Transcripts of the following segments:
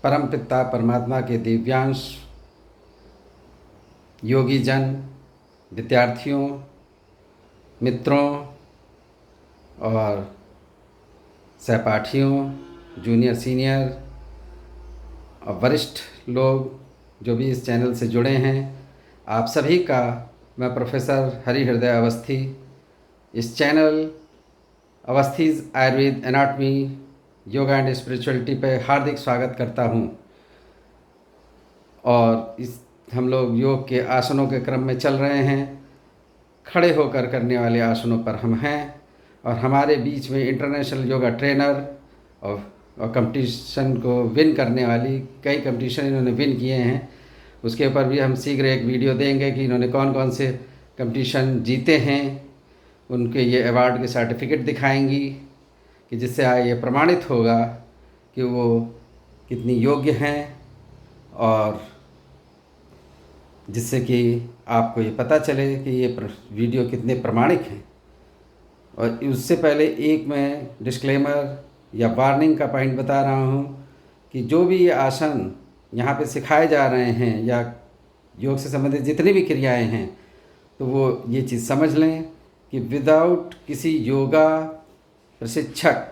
परम पिता परमात्मा के दिव्यांश योगी जन, विद्यार्थियों, मित्रों और सहपाठियों, जूनियर सीनियर और वरिष्ठ लोग जो भी इस चैनल से जुड़े हैं, आप सभी का मैं प्रोफेसर हरि हृदय अवस्थी इस channel Awasthi's Ayurveda anatomy yoga and spirituality पे हार्दिक स्वागत करता हूँ। और इस हम लोग योग के आसनों के क्रम में चल रहे हैं। खड़े होकर करने वाले आसनों पर हम हैं और हमारे बीच में इंटरनेशनल योगा ट्रेनर और कंपटीशन को विन करने वाली, कई कंपटीशन इन्होंने विन किए हैं, उसके ऊपर भी हम शीघ्र एक वीडियो देंगे कि इन्होंने कौन कौन से कंपटीशन जीते हैं। उनके ये अवार्ड के सर्टिफिकेट दिखाएंगी कि जिससे ये प्रमाणित होगा कि वो कितनी योग्य हैं और जिससे कि आपको ये पता चले कि ये वीडियो कितने प्रमाणिक हैं। और उससे पहले एक मैं डिस्क्लेमर या वार्निंग का पॉइंट बता रहा हूँ कि जो भी ये आसन यहाँ पे सिखाए जा रहे हैं या योग से संबंधित जितनी भी क्रियाएं हैं, तो वो ये चीज़ समझ लें कि विदाउट किसी योगा प्रशिक्षक,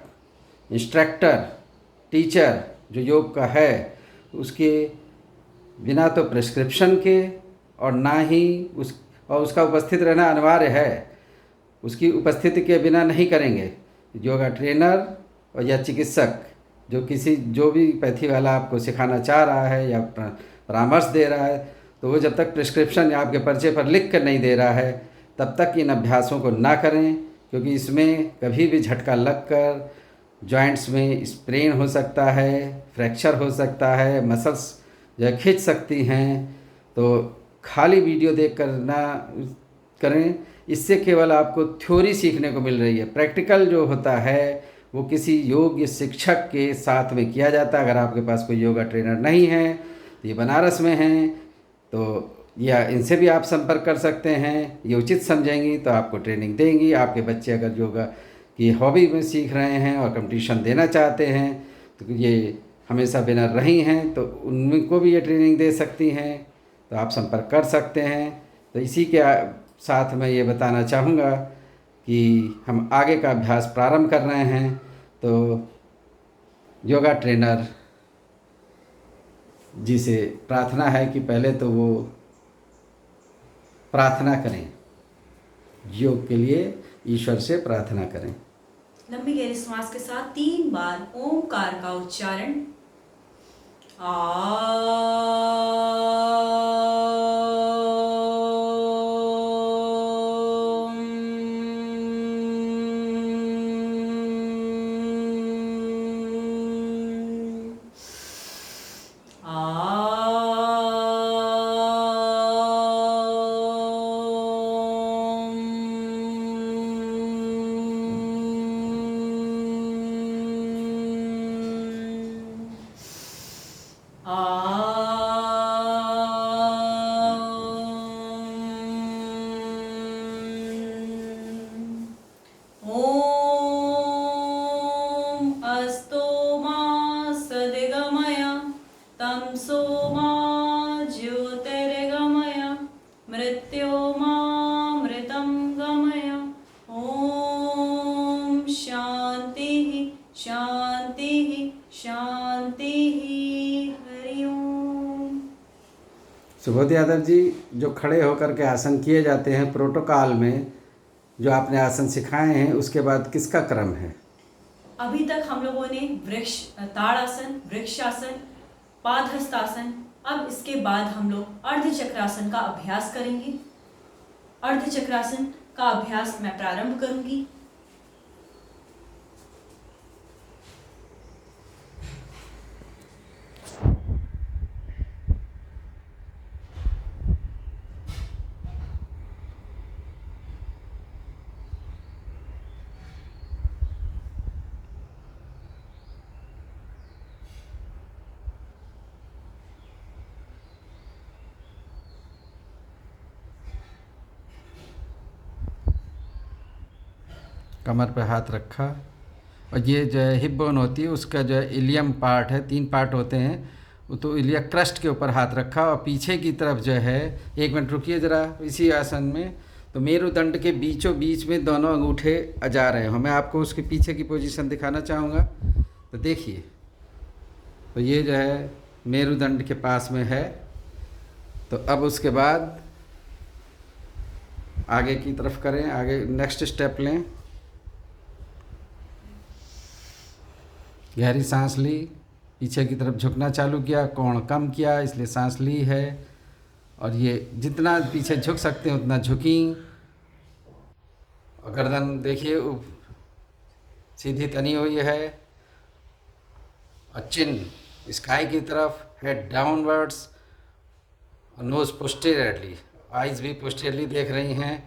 इंस्ट्रक्टर, टीचर जो योग का है, उसके बिना तो प्रिस्क्रिप्शन के और ना ही उसका उपस्थित रहना अनिवार्य है, उसकी उपस्थिति के बिना नहीं करेंगे। योगा ट्रेनर और या चिकित्सक जो भी पैथी वाला आपको सिखाना चाह रहा है या परामर्श दे रहा है, तो वो जब तक प्रिस्क्रिप्शन आपके पर्चे पर लिख कर नहीं दे रहा है, तब तक इन अभ्यासों को ना करें, क्योंकि इसमें कभी भी झटका लगकर जॉइंट्स में स्प्रेन हो सकता है, फ्रैक्चर हो सकता है, मसल्स जो है खिंच सकती हैं। तो खाली वीडियो देख कर ना करें, इससे केवल आपको थ्योरी सीखने को मिल रही है। प्रैक्टिकल जो होता है वो किसी योग्य शिक्षक के साथ में किया जाता है। अगर आपके पास कोई योगा ट्रेनर नहीं है, तो ये बनारस में हैं, तो या इनसे भी आप संपर्क कर सकते हैं। ये उचित समझेंगी तो आपको ट्रेनिंग देंगी। आपके बच्चे अगर योगा की हॉबी में सीख रहे हैं और कंपटीशन देना चाहते हैं, तो ये हमेशा विनर रही हैं, तो उनको भी ये ट्रेनिंग दे सकती हैं, तो आप संपर्क कर सकते हैं। तो इसी के साथ मैं ये बताना चाहूँगा कि हम आगे का अभ्यास प्रारंभ कर रहे हैं। तो योगा ट्रेनर जी से प्रार्थना है कि पहले तो वो प्रार्थना करें, योग के लिए ईश्वर से प्रार्थना करें। लंबी गहरी सांस के साथ 3 बार ओमकार का उच्चारण। सुबोध यादव जी, जो खड़े होकर के आसन किए जाते हैं प्रोटोकॉल में, जो आपने आसन सिखाए हैं, उसके बाद किसका क्रम है? अभी तक हम लोगों ने ताड़ासन, वृक्षासन, पादहस्तासन, अब इसके बाद हम लोग अर्धचक्रासन का अभ्यास करेंगे। अर्धचक्रासन का अभ्यास मैं प्रारंभ करूंगी। कमर पे हाथ रखा और ये जो है हिप बोन होती है, उसका जो है इलियम पार्ट है, 3 पार्ट होते हैं, तो इलिया क्रस्ट के ऊपर हाथ रखा और पीछे की तरफ जो है, 1 मिनट रुकिए ज़रा इसी आसन में, तो मेरुदंड के बीचों बीच में दोनों अंगूठे जा रहे हैं। मैं आपको उसके पीछे की पोजीशन दिखाना चाहूँगा। तो देखिए, तो ये जो है मेरुदंड के पास में है। तो अब उसके बाद आगे की तरफ करें, आगे नेक्स्ट स्टेप लें। गहरी सांस ली, पीछे की तरफ झुकना चालू किया, कोण कम किया, इसलिए सांस ली है। और ये जितना पीछे झुक सकते हैं उतना झुकी। और गर्दन देखिए सीधी तनी हुई है। और चिन्ह स्काई की तरफ, हेड डाउनवर्ड्स, और नोज़ पोस्टीरियरली, आइज़ भी पोस्टीरियरली देख रही हैं।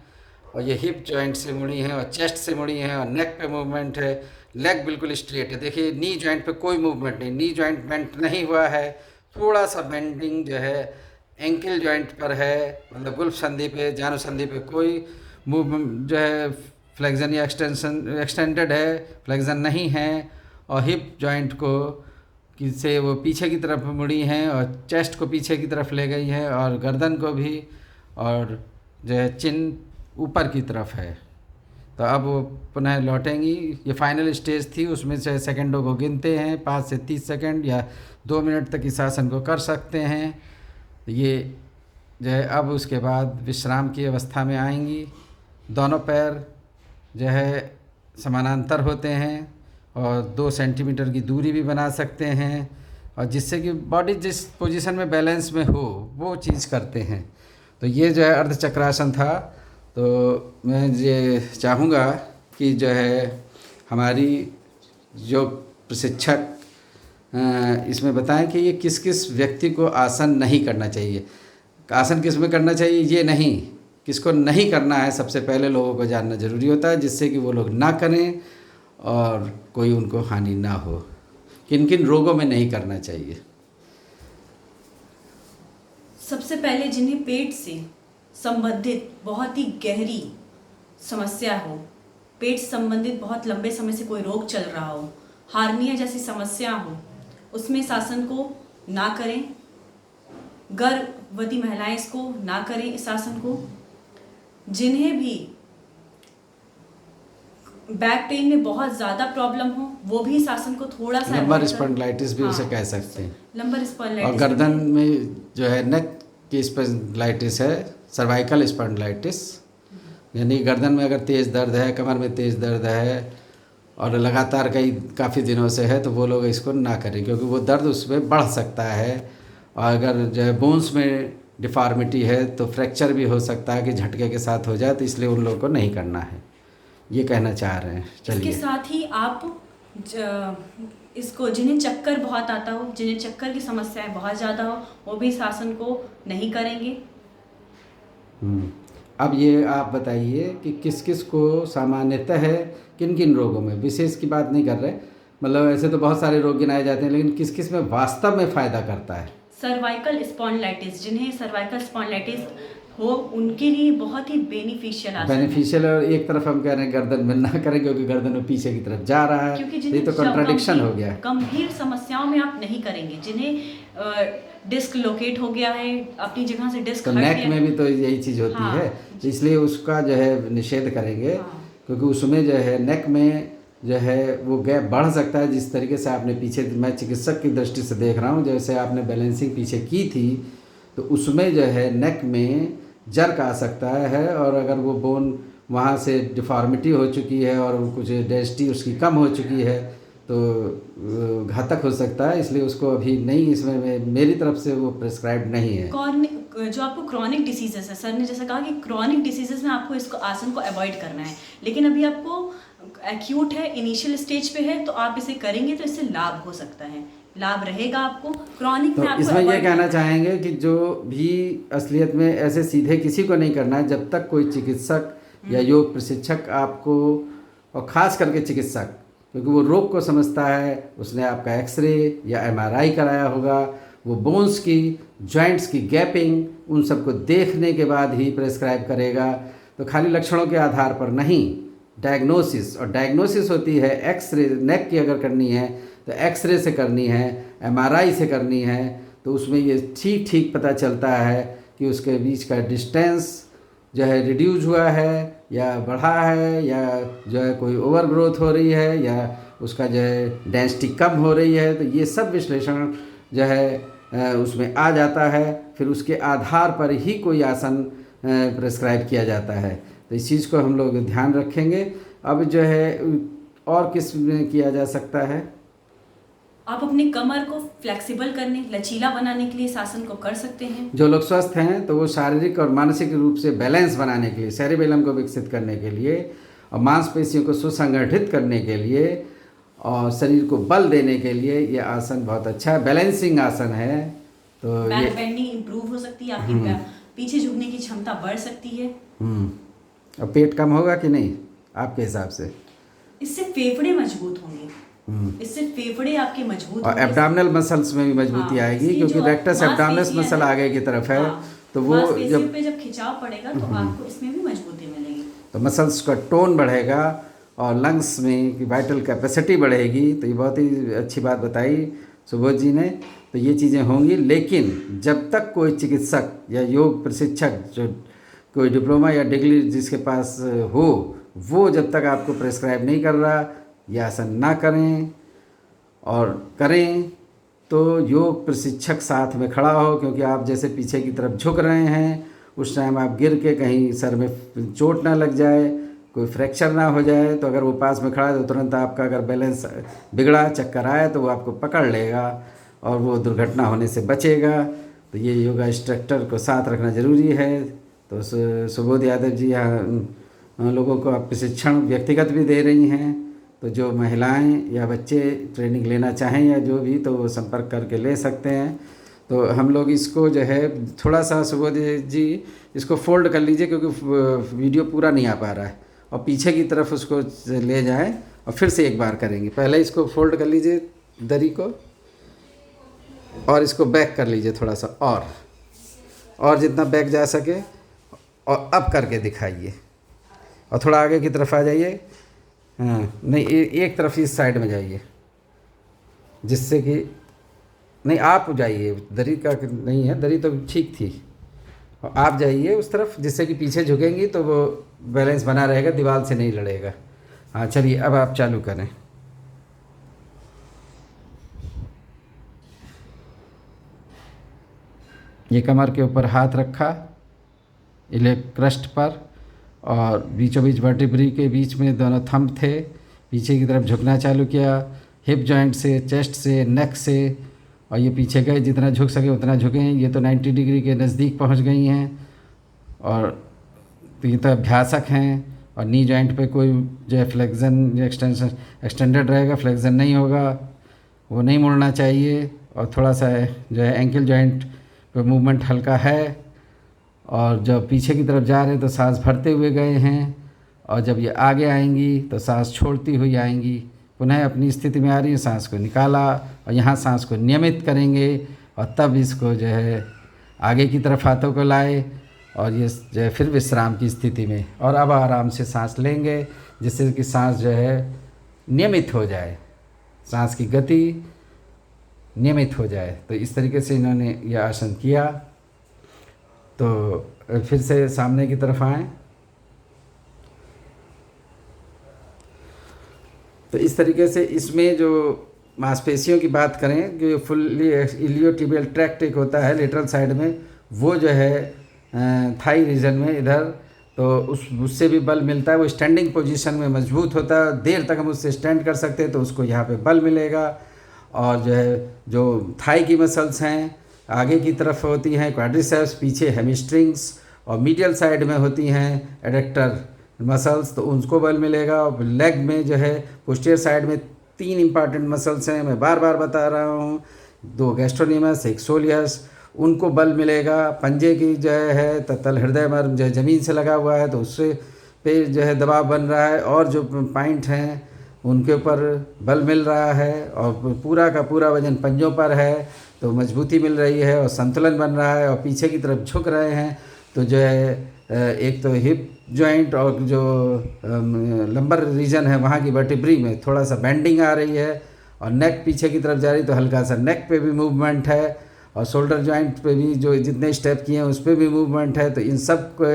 और ये हिप जॉइंट से मुड़ी हैं और चेस्ट से मुड़ी हैं और नेक पे मूवमेंट है। लेग बिल्कुल स्ट्रेट है। देखिए नी जॉइंट पे कोई मूवमेंट नहीं, नी जॉइंट बेंट नहीं हुआ है। थोड़ा सा बेंडिंग जो है एंकल जॉइंट पर है, मतलब गुल्फ संधि पे, जानु संधि पे कोई मूवमेंट जो है फ्लेक्जन या एक्सटेंडेड है, फ्लेक्जन नहीं है। और हिप जॉइंट को से वो पीछे की तरफ मुड़ी हैं और चेस्ट को पीछे की तरफ ले गई हैं और गर्दन को भी, और जो है चिन ऊपर की तरफ है। तो अब वो पुनः लौटेंगी। ये फाइनल स्टेज थी, उसमें से सेकंडों को गिनते हैं, 5 से 30 सेकंड या 2 मिनट तक इस आसन को कर सकते हैं। ये जो है अब उसके बाद विश्राम की अवस्था में आएंगी। दोनों पैर जो है समानांतर होते हैं और 2 सेंटीमीटर की दूरी भी बना सकते हैं, और जिससे कि बॉडी जिस पोजीशन में बैलेंस में हो वो चीज़ करते हैं। तो ये जो है अर्धचक्रासन था। तो मैं ये चाहूँगा कि जो है हमारी जो प्रशिक्षक इसमें बताएं कि ये किस किस व्यक्ति को आसन नहीं करना चाहिए। आसन किस में करना चाहिए ये नहीं, किसको नहीं करना है सबसे पहले लोगों को जानना ज़रूरी होता है, जिससे कि वो लोग ना करें और कोई उनको हानि ना हो। किन किन रोगों में नहीं करना चाहिए। सबसे पहले जिन्हें पेट से संबंधित बहुत ही गहरी समस्या हो, पेट संबंधित बहुत लंबे समय से कोई रोग चल रहा हो, हार्निया जैसी समस्या हो, उसमें इस आसन को ना करें। गर्भवती महिलाएं इसको ना करें इस आसन को। जिन्हें भी बैक पेन में बहुत ज़्यादा प्रॉब्लम हो वो भी इस आसन को थोड़ा सा लंबर स्पॉन्डिलाइटिस भी उसे कह सकते हैं। लंबर स्पॉन्डिलाइटिस और गर्दन में जो है नेक की स्पॉन्डिलाइटिस है, सर्वाइकल स्पॉन्डिलाइटिस, यानी गर्दन में अगर तेज़ दर्द है, कमर में तेज़ दर्द है और लगातार काफ़ी दिनों से है, तो वो लोग इसको ना करें, क्योंकि वो दर्द उसमें बढ़ सकता है। और अगर जो है बोन्स में डिफॉर्मिटी है तो फ्रैक्चर भी हो सकता है कि झटके के साथ हो जाए, तो इसलिए उन लोगों को नहीं करना है, ये कहना चाह रहे हैं। चलिए, इसके साथ ही आप इसको जिन्हें चक्कर बहुत आता हो, जिन्हें चक्कर की समस्याएं बहुत ज़्यादा हो, वो भी इस आसन को नहीं करेंगे। अब ये आप बताइए कि किस किस को सामान्यतः है, किन किन रोगों में, विशेष की बात नहीं कर रहे, मतलब ऐसे तो बहुत सारे रोग गिनाए जाते हैं, लेकिन किस किस में वास्तव में फ़ायदा करता है। सर्वाइकल स्पॉन्डिलाइटिस, जिन्हें सर्वाइकल स्पॉन्डिलाइटिस हो उनके लिए बहुत ही बेनिफिशियल और एक तरफ हम कह रहे हैं गर्दन में ना करें, क्योंकि गर्दन में पीछे की तरफ जा रहा है, क्योंकि ये तो कॉन्ट्राडिक्शन हो गया। गंभीर समस्याओं में आप नहीं करेंगे। जिन्हें डिस्क लोकेट हो गया है, अपनी जगह से डिस्क तो नेक में भी तो यही चीज़ होती है, इसलिए उसका जो है निषेध करेंगे। क्योंकि उसमें जो है नेक में जो है वो गैप बढ़ सकता है। जिस तरीके से आपने पीछे, मैं चिकित्सक की दृष्टि से देख रहा हूँ, जैसे आपने बैलेंसिंग पीछे की थी, तो उसमें जो है नेक में जर्क आ सकता है, और अगर वो बोन वहाँ से डिफॉर्मिटी हो चुकी है और कुछ डेंसिटी उसकी कम हो चुकी है तो घातक हो सकता है। इसलिए उसको अभी नहीं, इसमें मेरी तरफ से वो प्रिस्क्राइब्ड नहीं है। जो आपको क्रॉनिक डिसीजेस है, सर ने जैसा कहा कि क्रॉनिक डिसीजेस में आपको इसको आसन को अवॉइड करना है, लेकिन अभी आपको एक्यूट है, इनिशियल स्टेज पे है, तो आप इसे करेंगे तो इससे लाभ हो सकता है, लाभ रहेगा आपको। क्रॉनिक में आपको इसमें ये कहना चाहेंगे कि जो भी असलियत में ऐसे सीधे किसी को नहीं करना है, जब तक कोई चिकित्सक या योग प्रशिक्षक आपको, और ख़ास करके चिकित्सक, क्योंकि वो रोग को समझता है, उसने आपका एक्सरे या एमआरआई कराया होगा, वो बोन्स की, जॉइंट्स की गैपिंग, उन सबको देखने के बाद ही प्रेस्क्राइब करेगा। तो खाली लक्षणों के आधार पर नहीं, डायग्नोसिस, और डायग्नोसिस होती है एक्सरे, नेक की अगर करनी है तो एक्सरे से करनी है, एमआरआई से करनी है, तो उसमें ये ठीक ठीक पता चलता है कि उसके बीच का डिस्टेंस जो है रिड्यूस हुआ है या बढ़ा है, या जो है कोई ओवर ग्रोथ हो रही है, या उसका जो है डेंसिटी कम हो रही है। तो ये सब विश्लेषण जो है उसमें आ जाता है। फिर उसके आधार पर ही कोई आसन प्रेस्क्राइब किया जाता है। तो इस चीज़ को हम लोग ध्यान रखेंगे। अब जो है और किस में किया जा सकता है? आप अपने कमर को फ्लेक्सिबल करने, लचीला बनाने के लिए इस आसन को कर सकते हैं। जो लोग स्वस्थ हैं तो वो शारीरिक और मानसिक रूप से बैलेंस बनाने के लिए, सेरिबेलम को विकसित करने के लिए और मांसपेशियों को सुसंगठित करने के लिए और शरीर को बल देने के लिए ये आसन बहुत अच्छा है, बैलेंसिंग आसन है। तो बैक बेंडिंग इंप्रूव हो सकती है, आपकी पीछे झुकने की क्षमता बढ़ सकती है। और पेट कम होगा कि नहीं आपके हिसाब से? इससे फेफड़े मजबूत होंगे, इससे फेफड़े आपके मजबूत और एब्डामिनल मसल्स में भी मजबूती आएगी, क्योंकि रेक्टस एब्डामिनस मसल आगे की तरफ है। तो वो जब खिंचाव पड़ेगा तो आपको इसमें भी मजबूती मिलेगी, तो मसल्स का टोन बढ़ेगा और लंग्स में की वाइटल कैपेसिटी बढ़ेगी। तो ये बहुत ही अच्छी बात बताई सुबोध जी ने। तो ये चीज़ें होंगी, लेकिन जब तक कोई चिकित्सक या योग प्रशिक्षक जो कोई डिप्लोमा या डिग्री जिसके पास हो, वो जब तक आपको प्रेस्क्राइब नहीं कर रहा, ये आसन ना करें। और करें तो योग प्रशिक्षक साथ में खड़ा हो, क्योंकि आप जैसे पीछे की तरफ झुक रहे हैं उस टाइम आप गिर के कहीं सर में चोट ना लग जाए, कोई फ्रैक्चर ना हो जाए। तो अगर वो पास में खड़ा है तो तुरंत आपका अगर बैलेंस बिगड़ा, चक्कर आए तो वो आपको पकड़ लेगा और वो दुर्घटना होने से बचेगा। तो ये योगा इंस्ट्रक्टर को साथ रखना ज़रूरी है। तो सुबोध यादव जी यहाँ लोगों को आप प्रशिक्षण व्यक्तिगत भी दे रही हैं। तो जो महिलाएं या बच्चे ट्रेनिंग लेना चाहें या जो भी, तो वो संपर्क करके ले सकते हैं। तो हम लोग इसको जो है थोड़ा सा सुबोध जी इसको फोल्ड कर लीजिए, क्योंकि वीडियो पूरा नहीं आ पा रहा है, और पीछे की तरफ उसको ले जाएं और फिर से एक बार करेंगे। पहले इसको फोल्ड कर लीजिए दरी को, और इसको बैक कर लीजिए थोड़ा सा, और जितना बैक जा सके, और अब करके दिखाइए। और थोड़ा आगे की तरफ आ जाइए। हाँ, नहीं एक तरफ इस साइड में जाइए, जिससे कि नहीं आप जाइए, दरी का नहीं है, दरी तो ठीक थी, और आप जाइए उस तरफ, जिससे कि पीछे झुकेंगी तो वो बैलेंस बना रहेगा, दीवार से नहीं लड़ेगा। हाँ चलिए, अब आप चालू करें। ये कमर के ऊपर हाथ रखा, इलेक क्रस्ट पर, और बीचों बीच वर्टिब्री के बीच में दोनों थंब थे। पीछे की तरफ झुकना चालू किया, हिप जॉइंट से, चेस्ट से, नेक से, और ये पीछे गए, जितना झुक सके उतना झुकें। ये तो 90 डिग्री के नज़दीक पहुंच गई हैं, और तो ये तो अभ्यासक हैं। और नी जॉइंट पे कोई जो है फ्लेक्शन या एक्सटेंडेड रहेगा, फ्लेक्शन नहीं होगा, वो नहीं मुड़ना चाहिए। और थोड़ा सा जो है एंकल जॉइंट पे मूवमेंट हल्का है। और जब पीछे की तरफ जा रहे हैं तो सांस भरते हुए गए हैं, और जब ये आगे आएंगी तो सांस छोड़ती हुई आएंगी। पुनः अपनी स्थिति में आ रही है, सांस को निकाला, और यहाँ सांस को नियमित करेंगे, और तब इसको जो है आगे की तरफ हाथों को लाए, और ये जो है फिर विश्राम की स्थिति में, और अब आराम से सांस लेंगे, जिससे कि सांस जो है नियमित हो जाए, सांस की गति नियमित हो जाए। तो इस तरीके से इन्होंने यह आसन किया। तो फिर से सामने की तरफ आएं। तो इस तरीके से इसमें जो मांसपेशियों की बात करें, जो फुल्ली इलियोटिबियल ट्रैक्ट एक होता है लेटरल साइड में, वो जो है थाई रीजन में इधर, तो उससे भी बल मिलता है। वो स्टैंडिंग पोजीशन में मजबूत होता है, देर तक हम उससे स्टैंड कर सकते हैं, तो उसको यहाँ पे बल मिलेगा। और जो है जो थाई की मसल्स हैं आगे की तरफ होती हैं क्वाड्रिसेप्स, पीछे हेमिस्ट्रिंग्स, और मीडियल साइड में होती हैं एडेक्टर मसल्स, तो उनको बल मिलेगा। और लेग में जो है पोस्टीरियर साइड में 3 इंपॉर्टेंट मसल्स हैं, मैं बार बार बता रहा हूँ, 2 गैस्ट्रोनिमस, 1 सोलियस, उनको बल मिलेगा। पंजे की जो है तल हृदय मर्म जो ज़मीन से लगा हुआ है, तो उससे पे जो है दबाव बन रहा है, और जो पॉइंट हैं उनके ऊपर बल मिल रहा है, और पूरा का पूरा वजन पंजों पर है, तो मजबूती मिल रही है और संतुलन बन रहा है। और पीछे की तरफ झुक रहे हैं, तो जो है एक तो हिप जॉइंट और जो लंबर रीजन है वहाँ की वर्टिब्री में थोड़ा सा बेंडिंग आ रही है, और नेक पीछे की तरफ जा रही, तो हल्का सा नेक पे भी मूवमेंट है। और शोल्डर जॉइंट पे भी जो जितने स्टेप किए हैं उस पर भी मूवमेंट है। तो इन सब को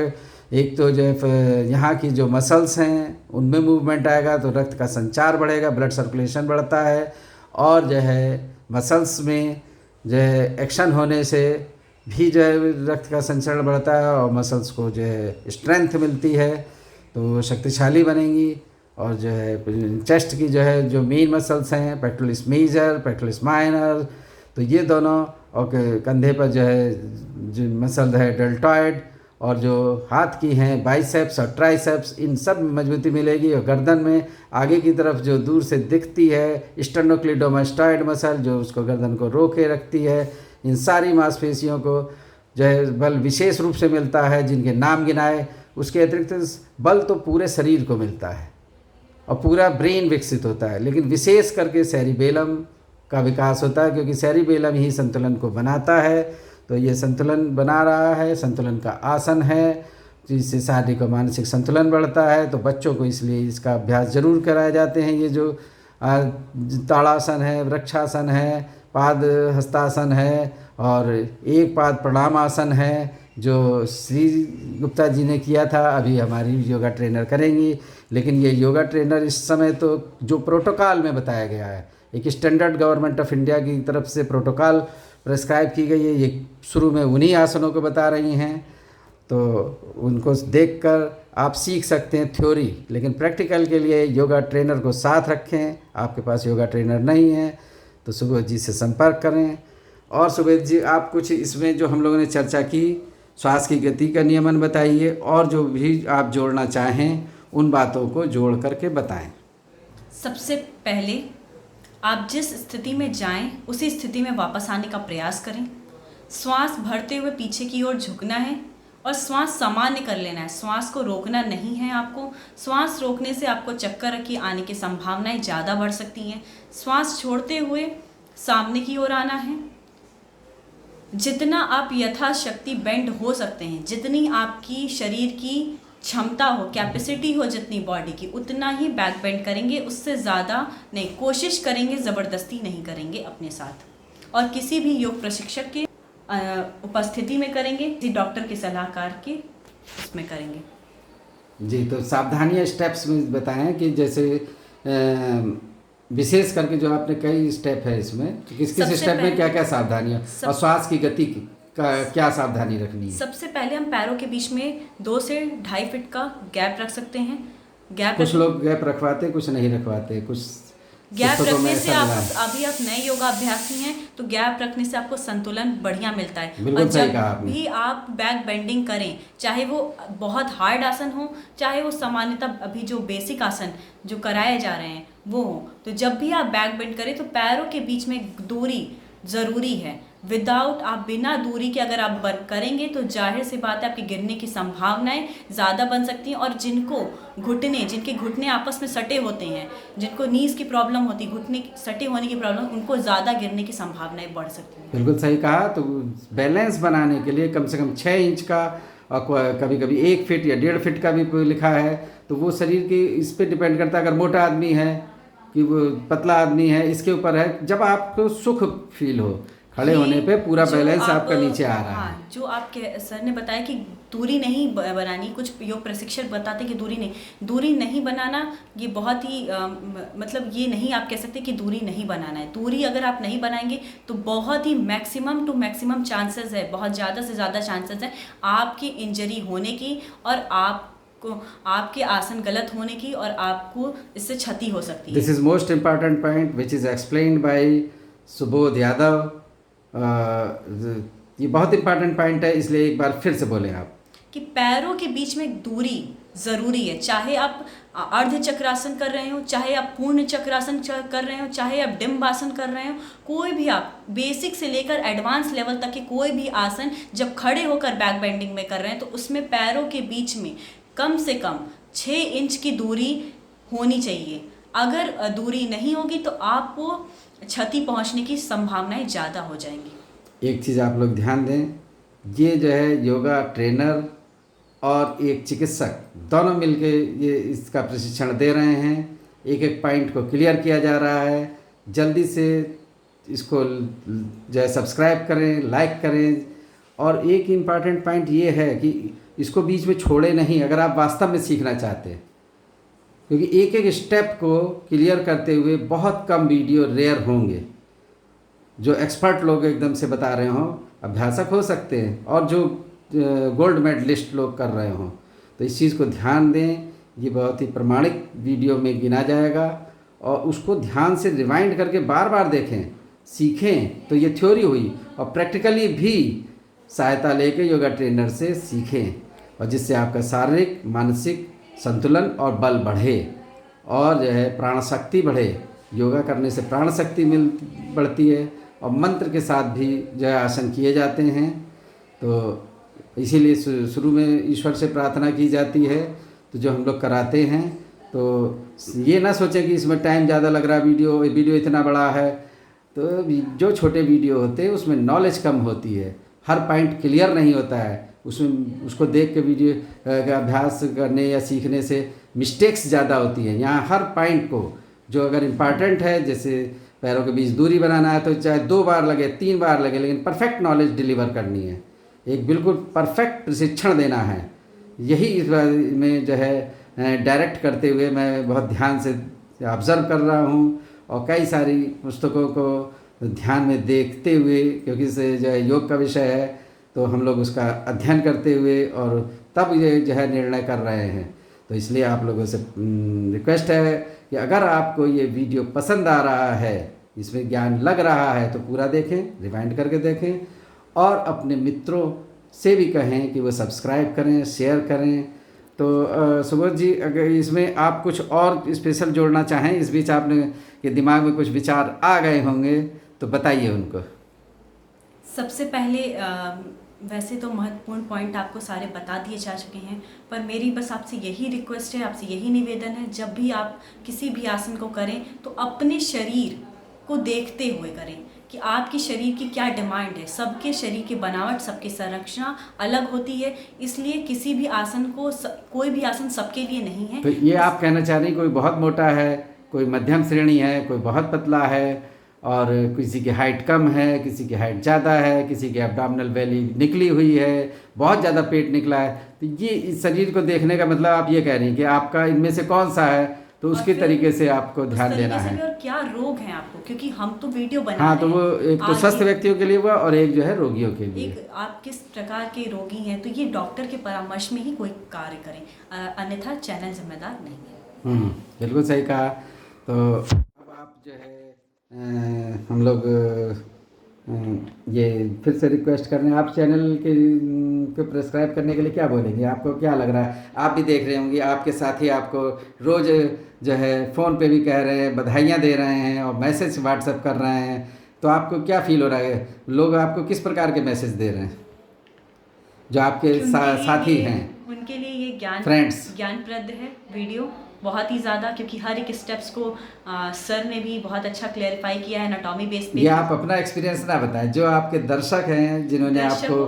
एक तो जो है यहाँ की जो मसल्स हैं उनमें मूवमेंट आएगा तो रक्त का संचार बढ़ेगा, ब्लड सर्कुलेशन बढ़ता है, और जो है मसल्स में जो है एक्शन होने से भी जो है रक्त का संचरण बढ़ता है और मसल्स को जो है स्ट्रेंथ मिलती है, तो शक्तिशाली बनेंगी। और जो है चेस्ट की जो है जो मेन मसल्स हैं, पेक्टोरलिस मेजर, पेक्टोरलिस माइनर, तो ये दोनों, और कंधे पर जो है जो मसल है डेल्टॉइड, और जो हाथ की हैं बाइसेप्स और ट्राइसेप्स, इन सब में मजबूती मिलेगी। और गर्दन में आगे की तरफ जो दूर से दिखती है स्टर्नोक्लिडोमास्टॉइड मसल, जो उसको गर्दन को रोके रखती है, इन सारी मांसपेशियों को जो है बल विशेष रूप से मिलता है जिनके नाम गिनाए। उसके अतिरिक्त बल तो पूरे शरीर को मिलता है और पूरा ब्रेन विकसित होता है, लेकिन विशेष करके सेरिबेलम का विकास होता है, क्योंकि सेरिबेलम ही संतुलन को बनाता है। तो ये संतुलन बना रहा है, संतुलन का आसन है, जिससे शारीरिक और मानसिक संतुलन बढ़ता है। तो बच्चों को इसलिए इसका अभ्यास जरूर कराए जाते हैं। ये जो ताड़ासन है, वृक्षासन है, पाद हस्तासन है, और एक पाद प्रणामासन है जो श्री गुप्ता जी ने किया था, अभी हमारी योगा ट्रेनर करेंगी। लेकिन ये योगा ट्रेनर इस समय तो जो प्रोटोकॉल में बताया गया है, एक स्टैंडर्ड गवर्नमेंट ऑफ इंडिया की तरफ से प्रोटोकॉल प्रेस्क्राइब की गई है, ये शुरू में उन्हीं आसनों को बता रही हैं। तो उनको देखकर आप सीख सकते हैं थ्योरी, लेकिन प्रैक्टिकल के लिए योगा ट्रेनर को साथ रखें। आपके पास योगा ट्रेनर नहीं है तो सुबोध जी से संपर्क करें। और सुबोध जी, आप कुछ इसमें जो हम लोगों ने चर्चा की, श्वास की गति का नियमन बताइए, और जो भी आप जोड़ना चाहें उन बातों को जोड़ करके बताएं। सबसे पहले आप जिस स्थिति में जाएं उसी स्थिति में वापस आने का प्रयास करें। श्वास भरते हुए पीछे की ओर झुकना है और श्वास सामान्य कर लेना है, श्वास को रोकना नहीं है आपको। श्वास रोकने से आपको चक्कर की आने की संभावनाएं ज़्यादा बढ़ सकती हैं। श्वास छोड़ते हुए सामने की ओर आना है। जितना आप यथाशक्ति बेंड हो सकते हैं, जितनी आपकी शरीर की क्षमता हो, कैपेसिटी हो जितनी बॉडी की, उतना ही बैक बेंड करेंगे, उससे ज़्यादा नहीं। कोशिश करेंगे, ज़बरदस्ती नहीं करेंगे अपने साथ। और किसी भी योग प्रशिक्षक के उपस्थिति में करेंगे, किसी डॉक्टर के सलाहकार के उसमें करेंगे। जी, तो सावधानियाँ स्टेप्स में बताएं कि जैसे विशेष करके जो आपने कई स्टेप है इसमें, किस किस स्टेप में क्या क्या सावधानियाँ, और श्वास की गति का क्या सावधानी रखनी है। सबसे पहले हम पैरों के बीच में 2 से 2.5 फीट का गैप रख सकते हैं। गैप कुछ लोग गैप रखवाते, कुछ नहीं रखवाते, कुछ गैप रखने से आप अभी आप नए योगा अभ्यासी हैं तो गैप रखने से आपको संतुलन बढ़िया मिलता है। और जब भी आप बैक बेंडिंग करें, चाहे वो बहुत हार्ड आसन हो, चाहे वो सामान्यतः अभी जो बेसिक आसन जो कराए जा रहे हैं वो हो, तो जब भी आप बैक बेंड करें तो पैरों के बीच में दूरी ज़रूरी है। विदाउट आप बिना दूरी के अगर आप करेंगे तो जाहिर सी बात है आपके गिरने की संभावनाएं ज़्यादा बन सकती हैं। और जिनके घुटने आपस में सटे होते हैं, जिनको नीज की प्रॉब्लम होती है, घुटने सटे होने की प्रॉब्लम, उनको ज़्यादा गिरने की संभावनाएं बढ़ सकती हैं। बिल्कुल सही कहा। तो बैलेंस बनाने के लिए कम से कम 6 इंच का, और कभी कभी 1 फीट या 1.5 फीट का भी लिखा है। तो वो शरीर की इस पर डिपेंड करता है, अगर मोटा आदमी है कि वो पतला आदमी है, इसके ऊपर है। जब आपको सुख फील हो खड़े होने पे, पूरा बैलेंस आपका नीचे आ रहा है। जो आपके सर ने बताया कि दूरी नहीं बनानी, कुछ योग प्रशिक्षक बताते कि दूरी नहीं बनाना, ये बहुत ही मतलब ये नहीं आप कह सकते कि दूरी नहीं बनाना है। दूरी अगर आप नहीं बनाएंगे तो बहुत ही मैक्सिमम टू मैक्सिमम चांसेस है, बहुत ज़्यादा से ज़्यादा चांसेस है आपकी इंजरी होने की, और आपके आसन गलत होने की, और आपको इससे क्षति हो सकती है। This is most important point which is explained bye Subodh Yadav. ये बहुत इम्पॉर्टेंट पॉइंट है, इसलिए एक बार फिर से बोलें आप कि पैरों के बीच में दूरी ज़रूरी है। चाहे आप अर्ध चक्रासन कर रहे हो, चाहे आप पूर्ण चक्रासन कर रहे हो, चाहे आप डिम्बासन कर रहे हो, कोई भी आप बेसिक से लेकर एडवांस लेवल तक के कोई भी आसन जब खड़े होकर बैक बेंडिंग में कर रहे हैं तो उसमें पैरों के बीच में कम से कम 6 इंच की दूरी होनी चाहिए। अगर दूरी नहीं होगी तो आपको क्षति पहुंचने की संभावनाएं ज़्यादा हो जाएंगी। एक चीज़ आप लोग ध्यान दें, ये जो है योगा ट्रेनर और एक चिकित्सक दोनों मिलके ये इसका प्रशिक्षण दे रहे हैं। एक एक पॉइंट को क्लियर किया जा रहा है। जल्दी से इसको जो है सब्सक्राइब करें, लाइक करें। और एक इम्पॉर्टेंट पॉइंट ये है कि इसको बीच में छोड़े नहीं अगर आप वास्तव में सीखना चाहते हैं, क्योंकि एक एक स्टेप को क्लियर करते हुए बहुत कम वीडियो रेयर होंगे जो एक्सपर्ट लोग एकदम से बता रहे हों। अभ्यासक हो सकते हैं और जो गोल्ड मेडलिस्ट लोग कर रहे हों, तो इस चीज़ को ध्यान दें। ये बहुत ही प्रमाणिक वीडियो में गिना जाएगा और उसको ध्यान से रिवाइंड करके बार बार देखें, सीखें। तो ये थ्योरी हुई, और प्रैक्टिकली भी सहायता लेके योगा ट्रेनर से सीखें, और जिससे आपका शारीरिक मानसिक संतुलन और बल बढ़े और जो है प्राण शक्ति बढ़े। योगा करने से प्राण शक्ति बढ़ती है, और मंत्र के साथ भी जो है आसन किए जाते हैं। तो इसीलिए शुरू में ईश्वर से प्रार्थना की जाती है। तो जो हम लोग कराते हैं, तो ये ना सोचें कि इसमें टाइम ज़्यादा लग रहा है, वीडियो इतना बड़ा है। तो जो छोटे वीडियो होते हैं उसमें नॉलेज कम होती है, हर पॉइंट क्लियर नहीं होता है उसमें। उसको देख के वीडियो का अभ्यास करने या सीखने से मिस्टेक्स ज़्यादा होती हैं। यहाँ हर पॉइंट को जो अगर इम्पॉर्टेंट है, जैसे पैरों के बीच दूरी बनाना है, तो चाहे 2 बार लगे 3 बार लगे, लेकिन परफेक्ट नॉलेज डिलीवर करनी है, एक बिल्कुल परफेक्ट प्रशिक्षण देना है। यही इस बार में जो है डायरेक्ट करते हुए मैं बहुत ध्यान से ऑब्ज़र्व कर रहा हूँ, और कई सारी पुस्तकों को ध्यान में देखते हुए, क्योंकि इसे जो है योग का विषय है, तो हम लोग उसका अध्ययन करते हुए और तब ये जो है निर्णय कर रहे हैं। तो इसलिए आप लोगों से रिक्वेस्ट है कि अगर आपको ये वीडियो पसंद आ रहा है, इसमें ज्ञान लग रहा है, तो पूरा देखें, रिवाइंड करके देखें, और अपने मित्रों से भी कहें कि वो सब्सक्राइब करें, शेयर करें। तो सुबोध जी, अगर इसमें आप कुछ और स्पेशल जोड़ना चाहें, इस बीच आपने के दिमाग में कुछ विचार आ गए होंगे, तो बताइए उनको। सबसे पहले वैसे तो महत्वपूर्ण पॉइंट आपको सारे बता दिए जा चुके हैं, पर मेरी बस आपसे यही रिक्वेस्ट है, आपसे यही निवेदन है, जब भी आप किसी भी आसन को करें तो अपने शरीर को देखते हुए करें कि आपके शरीर की क्या डिमांड है। सबके शरीर की बनावट, सबकी संरचना अलग होती है, इसलिए किसी भी आसन को कोई भी आसन सबके लिए नहीं है। तो ये आप कहना चाह रही हैं कोई बहुत मोटा है, कोई मध्यम श्रेणी है, कोई बहुत पतला है, और किसी की हाइट कम है, किसी की हाइट ज़्यादा है, किसी की एब्डोमिनल वैली निकली हुई है, बहुत ज़्यादा पेट निकला है। तो ये इस शरीर को देखने का मतलब आप ये कह रही हैं कि आपका इनमें से कौन सा है, तो उसके तरीके से आपको ध्यान देना है। और क्या रोग है आपको, क्योंकि हम तो वीडियो बना हाँ, तो वो एक तो स्वस्थ व्यक्तियों के लिए हुआ, और एक जो है रोगियों के लिए। एक आप किस प्रकार के रोगी हैं, तो ये डॉक्टर के परामर्श में ही कोई कार्य करें, अन्यथा चैनल जिम्मेदार नहीं है। बिल्कुल सही कहा। तो अब आप जो है हम लोग ये फिर से रिक्वेस्ट कर रहे हैं, आप चैनल के प्रेस्क्राइब करने के लिए क्या बोलेंगे? आपको क्या लग रहा है? आप भी देख रहे होंगे, आपके साथी आपको रोज़ जो है फ़ोन पे भी कह रहे हैं, बधाइयाँ दे रहे हैं और मैसेज व्हाट्सएप कर रहे हैं, तो आपको क्या फील हो रहा है? लोग आपको किस प्रकार के मैसेज दे रहे हैं जो आपके साथी हैं? उनके लिए ये ज्ञानप्रद है वीडियो बहुत ही ज़्यादा, क्योंकि हर एक स्टेप्स को सर ने भी बहुत अच्छा क्लैरिफाई किया है एनाटॉमी बेस पे। ये आप अपना एक्सपीरियंस ना बताएं, जो आपके दर्शक हैं जिन्होंने आपको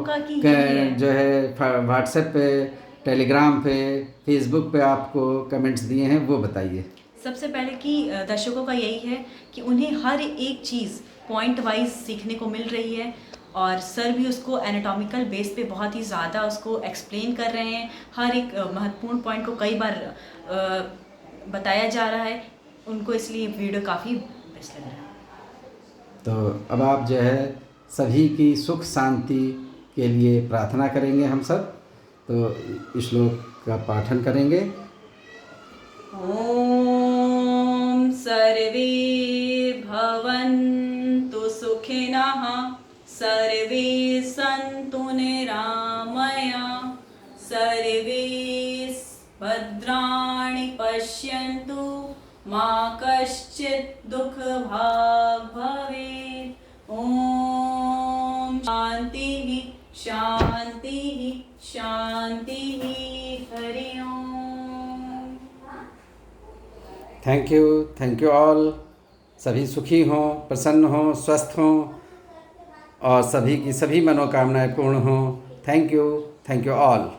जो है व्हाट्सएप पे, टेलीग्राम पे, फेसबुक पे आपको कमेंट्स दिए हैं, वो बताइए। सबसे पहले कि दर्शकों का यही है कि उन्हें हर एक चीज़ पॉइंट वाइज सीखने को मिल रही है, और सर भी उसको एनाटॉमिकल बेस पे बहुत ही ज़्यादा उसको एक्सप्लेन कर रहे हैं। हर एक महत्वपूर्ण पॉइंट को कई बार बताया जा रहा है उनको, इसलिए वीडियो काफ़ी बेस्ट लग रहा है। तो अब आप जो है सभी की सुख शांति के लिए प्रार्थना करेंगे हम सब। तो श्लोक का पाठन करेंगे। ओम सर्वे भवन्तु सुखिनः, सर्वे सन्तु निरामया, सर्वे भद्राणि पश्यन्तु, मा कश्चित् दुःखभाग् भवेत्। ओम शान्तिः शान्तिः शान्तिः। हरि ओम। Thank you all. सभी सुखी हों, प्रसन्न हों, स्वस्थ हों, और सभी की सभी मनोकामनाएं पूर्ण हों। Thank you all.